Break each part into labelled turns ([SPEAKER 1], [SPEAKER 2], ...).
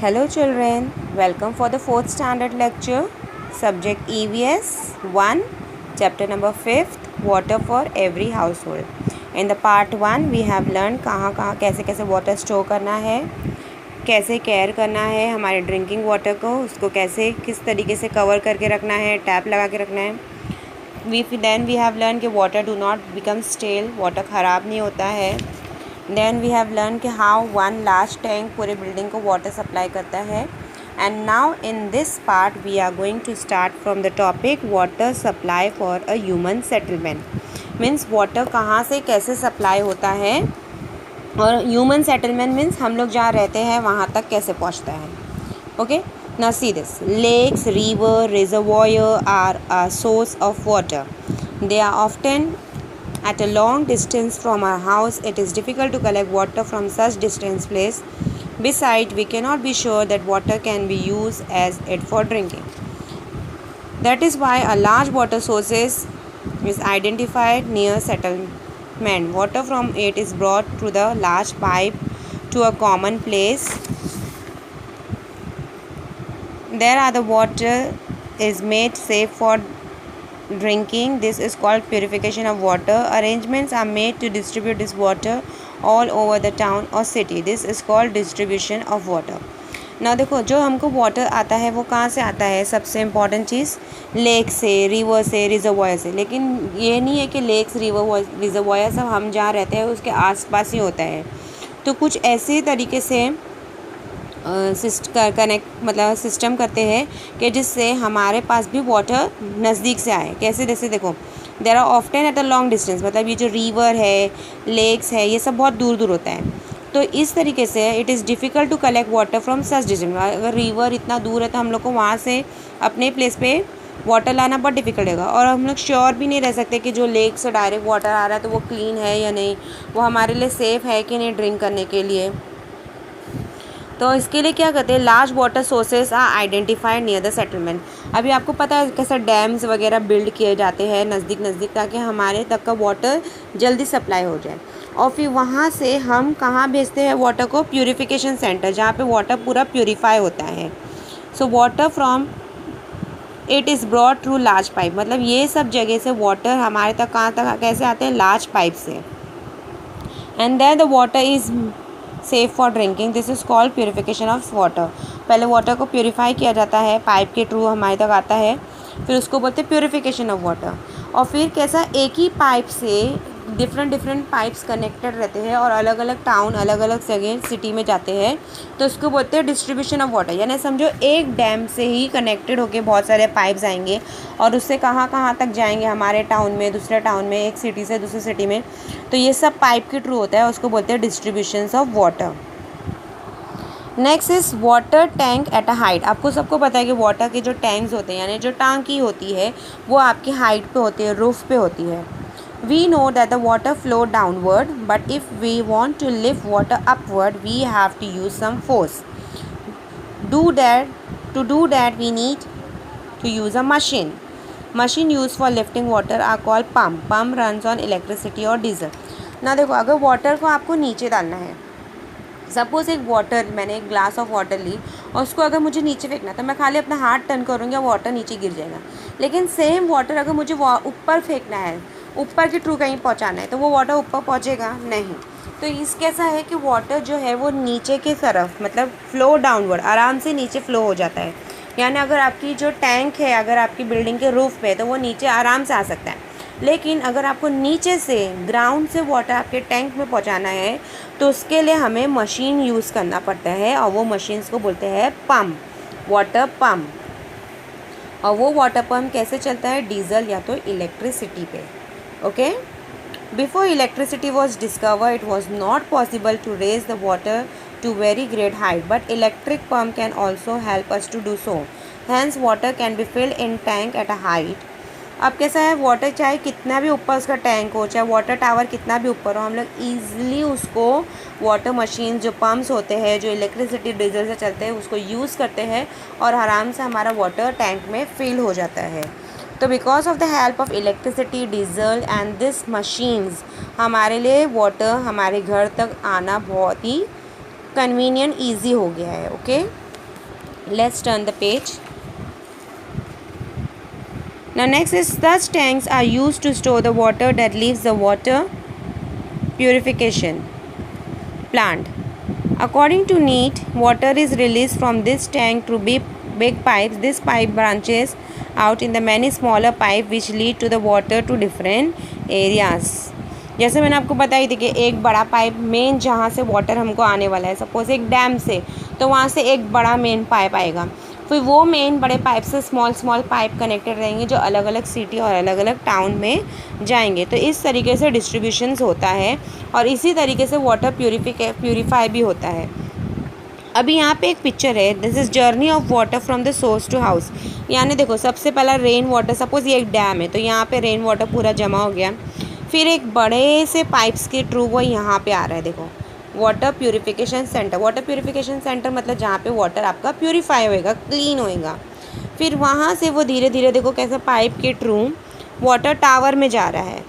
[SPEAKER 1] Hello children, welcome for the 4th standard lecture, subject EVS 1, chapter number 5th, water for every household. In the part 1 we have learned कहाँ कैसे कैसे water store करना है, कैसे care करना है हमारे ड्रिंकिंग वाटर को, उसको कैसे किस तरीके से कवर करके रखना है, टैप लगा के रखना है. Then we have learned कि water do not become stale, water ख़राब नहीं होता है. Then we have learned कि how one large tank पूरे बिल्डिंग को वाटर सप्लाई करता है. And now in this part we are going to start from the topic water supply for a human settlement. Means water कहाँ से कैसे supply होता है और ह्यूमन सेटलमेंट मीन्स हम लोग जहाँ रहते हैं वहाँ तक कैसे पहुँचता है. Okay, now see this. Lakes, river, reservoir are a source of water. They are often at a long distance from our house. It is difficult to collect water from such distant place. Besides, we cannot be sure that water can be used as it for drinking. That is why a large water sources is identified near settlement. Water from it is brought through the large pipe to a common place. There are the water is made safe for drinking. This is called purification of water. Arrangements are made to distribute this water all over the town or city. This is called distribution of water. ना देखो, जो हमको water आता है वो कहाँ से आता है. सबसे इम्पॉर्टेंट चीज़ लेक से, रिवर से, रिजर्वायर से. लेकिन ये नहीं है कि लेक्स, रिवर, रिजर्वायर सब हम जहाँ रहते हैं उसके आसपास ही होता है. तो कुछ ऐसे तरीके से कनेक्ट मतलब सिस्टम करते हैं कि जिससे हमारे पास भी वाटर नज़दीक से आए. कैसे, जैसे देखो, there are often at a long distance. मतलब ये जो रिवर है, लेक्स है, ये सब बहुत दूर दूर होता है. तो इस तरीके से it is difficult to collect water from such distance. अगर रिवर इतना दूर है तो हम लोग को वहाँ से अपने प्लेस पे वाटर लाना बहुत डिफ़िकल्ट होगा. और हम लोग श्योर भी नहीं रह सकते कि जो लेक से डायरेक्ट वाटर आ रहा है तो वो क्लीन है या नहीं, वो हमारे लिए सेफ़ है कि नहीं ड्रिंक करने के लिए. तो इसके लिए क्या करते हैं, large water sources are identified near the settlement. अभी आपको पता है कैसे डैम्स वगैरह बिल्ड किए जाते हैं नज़दीक नज़दीक, ताकि हमारे तक का वाटर जल्दी सप्लाई हो जाए. और फिर वहाँ से हम कहाँ भेजते हैं वाटर को, प्यूरिफिकेशन सेंटर, जहाँ पे वाटर पूरा प्यूरिफाई होता है. So water from it is brought through large pipe. मतलब ये सब जगह से वाटर हमारे तक कहाँ तक कैसे आते हैं, लार्ज पाइप से. And there the water is safe for drinking. This is called purification of water. पहले वाटर को प्योरीफाई किया जाता है, पाइप के थ्रू हमारे तक आता है, फिर उसको बोलते हैं प्योरीफिकेशन ऑफ वाटर. और फिर कैसा, एक ही पाइप से डिफरेंट पाइप्स कनेक्टेड रहते हैं और अलग अलग टाउन, अलग अलग जगह सिटी में जाते हैं, तो उसको बोलते हैं डिस्ट्रीब्यूशन ऑफ वाटर. यानी समझो एक डैम से ही कनेक्टेड होकर बहुत सारे पाइप्स आएंगे और उससे कहाँ तक जाएंगे, हमारे टाउन में, दूसरे टाउन में, एक सिटी से दूसरी सिटी में. तो ये सब पाइप के थ्रू होता है, उसको बोलते हैं distributions of water. Next is water tank at a height. आपको सबको पता है कि वाटर के जो टैंक्स होते हैं, यानी जो टांकी होती है, वो आपकी हाइट पे होती है, रूफ पे होती है. We know that the water flow downward, but if we want to lift water upward, we have to use some force. To do that, we need to use a machine. Machine used for lifting water are called pump. Pump runs on electricity or diesel. ना देखो, अगर water को आपको नीचे डालना है, suppose मैंने एक ग्लास ऑफ वाटर ली और उसको अगर मुझे नीचे फेंकना, तो मैं खाली अपना हाथ टर्न करूँगी और वाटर नीचे गिर जाएगा. लेकिन सेम वाटर अगर मुझे ऊपर फेंकना है, ऊपर के थ्रू कहीं पहुंचाना है, तो वो वाटर ऊपर पहुंचेगा नहीं. तो इस कैसा है कि वाटर जो है वो नीचे की तरफ, मतलब फ्लो डाउनवर्ड, आराम से नीचे फ्लो हो जाता है. यानी अगर आपकी जो टैंक है, अगर आपकी बिल्डिंग के रूफ पे है, तो वो नीचे आराम से आ सकता है. लेकिन अगर आपको नीचे से, ग्राउंड से वाटर आपके टैंक में पहुंचाना है, तो उसके लिए हमें मशीन यूज़ करना पड़ता है, और वो मशीन्स को बोलते हैं पम्प, वाटर पम्प. और वो वाटर पम्प कैसे चलता है, डीजल या तो इलेक्ट्रिसिटी पे. Okay, before electricity was discovered, it was not possible to raise the water to very great height, but electric pump can also help us to do so. Hence water can be filled in tank at a height. अब कैसा है, water चाहे कितना भी ऊपर उसका tank हो, चाहे वाटर टावर कितना भी ऊपर हो, हम लोग ईज़िली उसको वाटर मशीन, जो पम्प्स होते हैं, जो इलेक्ट्रिसिटी डीजल से चलते हैं, उसको यूज़ करते हैं और आराम से हमारा वाटर टैंक में फिल हो जाता है. तो because of the help of electricity, diesel and this machines, हमारे लिए वाटर हमारे घर तक आना बहुत ही कन्वीनियंट, ईजी हो गया है. Okay. Let's turn the page. Now next is such tanks are used to store the water that leaves the water purification plant. According to NEET, water is released from this tank through big pipes. This pipe branches out in the many smaller pipe which lead to the water to different areas. जैसे मैंने आपको बताई थी कि एक बड़ा pipe main जहाँ से वाटर हमको आने वाला है, सपोज एक डैम से, तो वहाँ से एक बड़ा मेन पाइप आएगा, फिर वो मेन बड़े पाइप से स्मॉल पाइप कनेक्टेड रहेंगे जो अलग अलग सिटी और अलग अलग टाउन में जाएंगे। तो इस तरीके से डिस्ट्रीब्यूशंस होता है और इसी तरीके से वाटर प्यूरिफाई भी होता है। अभी यहाँ पे एक पिक्चर है, this is journey of water from the source to house. यानी देखो सबसे पहला रेन वाटर, सपोज ये एक डैम है तो यहाँ पे रेन वाटर पूरा जमा हो गया, फिर एक बड़े से पाइप्स के थ्रू वो यहाँ पे आ रहा है। देखो water purification centre, water purification centre मतलब जहाँ पे वाटर आपका प्यूरिफाई होएगा, क्लीन होएगा। फिर वहाँ से वो धीरे धीरे देखो कैसे पाइप के थ्रू वाटर टावर में जा रहा है।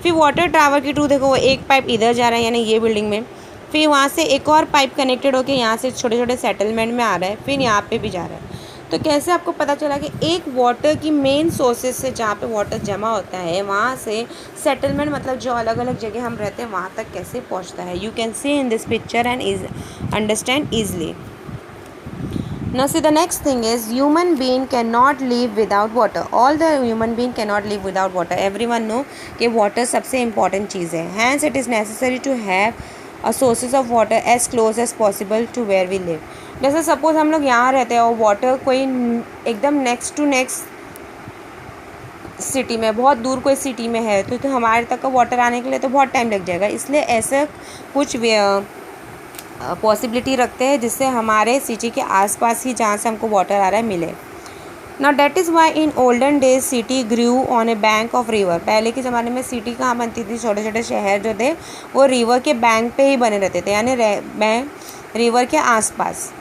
[SPEAKER 1] फिर वाटर टावर के थ्रू देखो वो एक पाइप इधर जा रहा है यानी ये बिल्डिंग में, फिर वहाँ से एक और पाइप कनेक्टेड होकर यहाँ से छोटे छोटे सेटलमेंट में आ रहा है, फिर यहाँ पे भी जा रहा है। तो कैसे आपको पता चला कि एक वाटर की मेन सोर्सेज से जहाँ पे वाटर जमा होता है वहाँ से सेटलमेंट मतलब जो अलग अलग जगह हम रहते हैं वहाँ तक कैसे पहुँचता है। You can see in this picture and is understand easily. Now see the next thing is human being cannot live without water. All the human being cannot live without water. Everyone know कि water सबसे important चीज़ है। Hence it is necessary to have a sources of water as close as possible to where we live. जैसे suppose हम लोग यहाँ रहते हैं और वाटर कोई एकदम नेक्स्ट टू नेक्स्ट सिटी में, बहुत दूर कोई सिटी में है तो हमारे तक का वाटर आने के लिए तो बहुत टाइम लग जाएगा। इसलिए ऐसा कुछ पॉसिबिलिटी रखते हैं जिससे हमारे सिटी के आसपास ही जहाँ से हमको वाटर आ रहा है मिले। Now that is why in olden days city grew on a bank of river. पहले के ज़माने में सिटी कहाँ बनती थी, छोटे छोटे शहर जो थे वो रिवर के बैंक पे ही बने रहते थे, यानी रिवर के आसपास।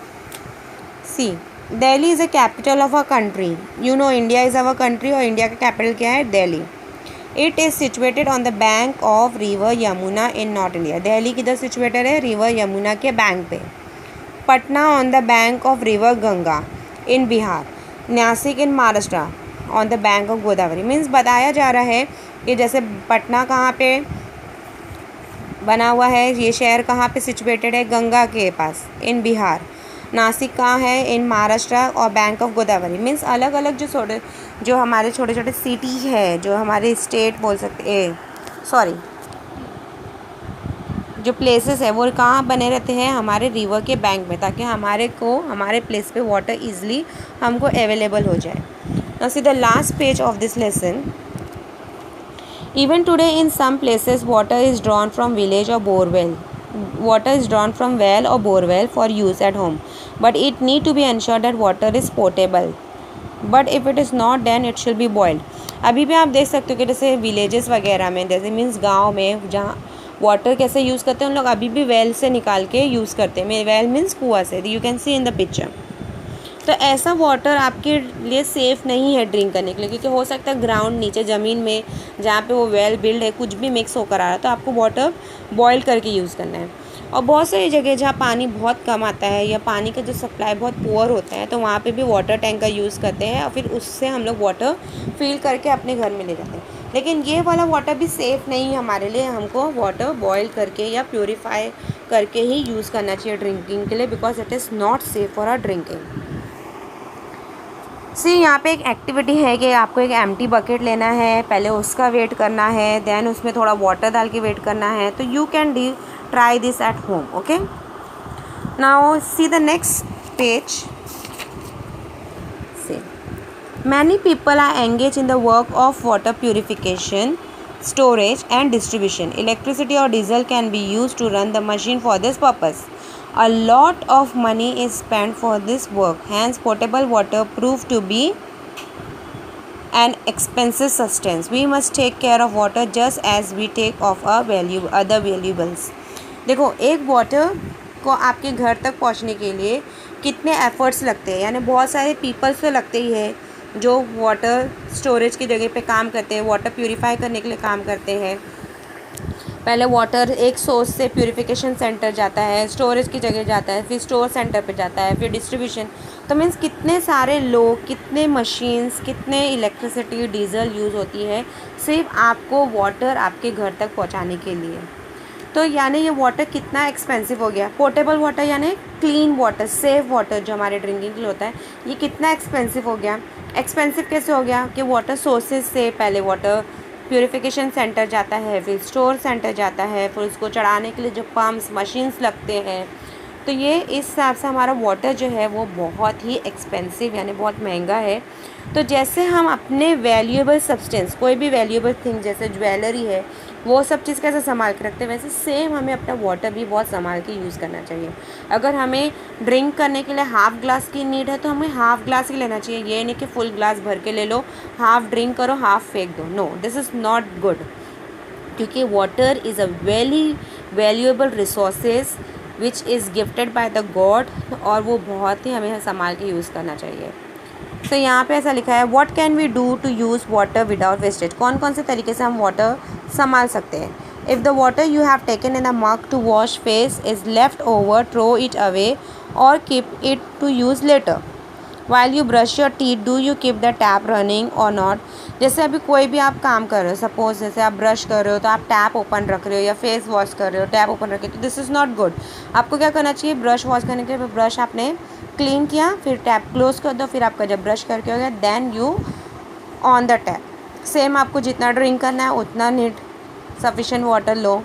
[SPEAKER 1] See Delhi is a capital of a country. You know India is our country और इंडिया का कैपिटल क्या है, Delhi. It is situated on the bank of river Yamuna in north India. Delhi किधर सिचुएटेड है, रिवर यमुना के बैंक पे। Patna on the bank of river Ganga in Bihar. Nashik in Maharashtra on the bank of Godavari. Means बताया जा रहा है कि जैसे पटना कहाँ पे बना हुआ है, ये शहर कहाँ पे सिचुएटेड है, गंगा के पास इन बिहार। नासिक कहाँ है, इन महाराष्ट्र और बैंक ऑफ गोदावरी। मीन्स अलग अलग जो हमारे छोटे छोटे सिटी है, जो हमारे स्टेट बोल सकते सॉरी जो प्लेसेस है वो कहाँ बने रहते हैं, हमारे रिवर के बैंक में, ताकि हमारे प्लेस पे वाटर इजीली हमको अवेलेबल हो जाए। Now see the last page of this lesson. Even today in some places water is drawn from village और borewell. Water is drawn from well or borewell for use at home, but it need to be ensured that water is potable. But if it is not, then it should be boiled. अभी भी आप देख सकते हो कि जैसे villages वगैरह में, जैसे मीन्स गांव में जहाँ वाटर कैसे यूज़ करते हैं उन लोग अभी भी वेल से निकाल के यूज़ करते हैं। वेल मीन्स कुआं से। You can see in the picture. तो ऐसा वाटर आपके लिए सेफ़ नहीं है ड्रिंक करने के लिए, क्योंकि हो सकता है ग्राउंड नीचे ज़मीन में जहाँ पे वो वेल बिल्ड है कुछ भी मिक्स होकर आ रहा है, तो आपको वाटर बॉयल करके यूज़ करना है। और बहुत सारी जगह जहाँ पानी बहुत कम आता है या पानी का जो सप्लाई बहुत पुअर होता है तो वहाँ पे भी वाटर टैंक का यूज़ करते हैं और फिर उससे हम लोग वाटर फिल करके अपने घर में ले जाते हैं। लेकिन ये वाला वाटर भी सेफ़ नहीं है हमारे लिए। हमको वाटर बॉयल करके या प्योरीफाई करके ही यूज़ करना चाहिए ड्रिंकिंग के लिए, because it is not safe for our drinking. See यहाँ पे एक एक्टिविटी है कि आपको एक एम्प्टी बकेट लेना है, पहले उसका वेट करना है, देन उसमें थोड़ा वाटर डाल के वेट करना है। तो you can try this at home. Okay, now see the next page. See, many people are engaged in the work of water purification, storage and distribution. Electricity or diesel can be used to run the machine for this purpose. A lot of money is spent for this work, hence potable water proved to be an expensive substance. We must take care of water just as we take of our other valuables. देखो एक water को आपके घर तक पहुंचने के लिए कितने एफ़र्ट्स लगते हैं, यानी बहुत सारे पीपल्स तो लगते ही है जो वाटर स्टोरेज की जगह पे काम करते हैं, वाटर प्यूरिफाई करने के लिए काम करते हैं। पहले वाटर एक सोर्स से प्यूरिफिकेशन सेंटर जाता है, स्टोरेज की जगह जाता है, फिर स्टोर सेंटर पे जाता है, फिर डिस्ट्रीब्यूशन। तो मीन्स कितने सारे लोग, कितने मशीन्स, कितने इलेक्ट्रिसिटी, डीजल यूज़ होती है सिर्फ आपको वाटर आपके घर तक पहुंचाने के लिए। तो यानी ये वाटर कितना एक्सपेंसिव हो गया। पोर्टेबल वाटर यानी क्लीन वाटर, सेफ वाटर जो हमारे ड्रिंकिंग के लिए होता है, ये कितना एक्सपेंसिव हो गया। एक्सपेंसिव कैसे हो गया कि वाटर सोर्सेज से पहले वाटर प्यूरिफिकेशन सेंटर जाता है, फिर स्टोर सेंटर जाता है, फिर उसको चढ़ाने के लिए जो पम्प्स, मशीन्स लगते हैं। तो ये इस हिसाब से हमारा वाटर जो है वो बहुत ही एक्सपेंसिव यानी बहुत महंगा है। तो जैसे हम अपने वैल्यूएबल सब्सटेंस, कोई भी वैल्यूएबल थिंग जैसे ज्वेलरी है, वो सब चीज़ कैसे संभाल के रखते हैं, वैसे सेम हमें अपना वाटर भी बहुत संभाल के यूज़ करना चाहिए। अगर हमें ड्रिंक करने के लिए हाफ़ ग्लास की नीड है तो हमें हाफ़ ग्लास ही लेना चाहिए। ये नहीं कि फुल ग्लास भर के ले लो, हाफ़ ड्रिंक करो, हाफ़ फेंक दो। No, this is not good, क्योंकि water is a very valuable resources which is gifted by the god, और वो बहुत ही हमें संभाल के यूज़ करना चाहिए। तो यहाँ पे ऐसा लिखा है, what can we do to use water without wastage. कौन कौन से तरीके से हम वाटर संभाल सकते हैं। If the water you have taken in a mug to wash face is left over, throw it away और keep it to use later. While you brush your teeth do you keep the tap running or not. जैसे अभी कोई भी आप काम कर रहे हो, सपोज जैसे आप ब्रश कर रहे हो तो आप टैप ओपन रख रहे हो, या फेस वॉश कर रहे हो टैप ओपन रखे, तो दिस इज़ नॉट गुड। आपको क्या करना चाहिए, ब्रश वॉश करने के लिए ब्रश आपने क्लीन किया, फिर टैप क्लोज कर दो, फिर आपका जब ब्रश करके हो गया then you on the tap. Same आपको जितना ड्रिंक करना है उतना नीट सफिशेंट वाटर लो।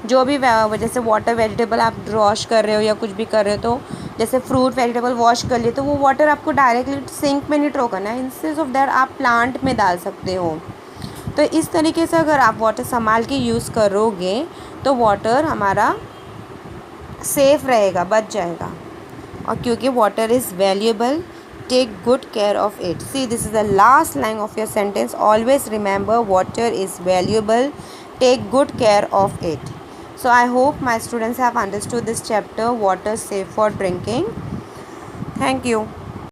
[SPEAKER 1] जो भी जैसे वाटर वेजिटेबल आप वॉश कर रहे हो या कुछ भी कर रहे हो, तो जैसे फ्रूट वेजिटेबल वॉश कर लिए तो वो वाटर आपको डायरेक्टली सिंक में नहीं थ्रो करना है, इंस्टेड ऑफ दैट आप प्लांट में डाल सकते हो। तो इस तरीके से अगर आप वाटर संभाल के यूज़ करोगे तो वाटर हमारा सेफ रहेगा, बच जाएगा। और क्योंकि water is valuable, take good care of it. See, this is the last line of your sentence, always remember water is valuable, take good care of it. So I hope my students have understood this chapter, water safe for drinking. Thank you.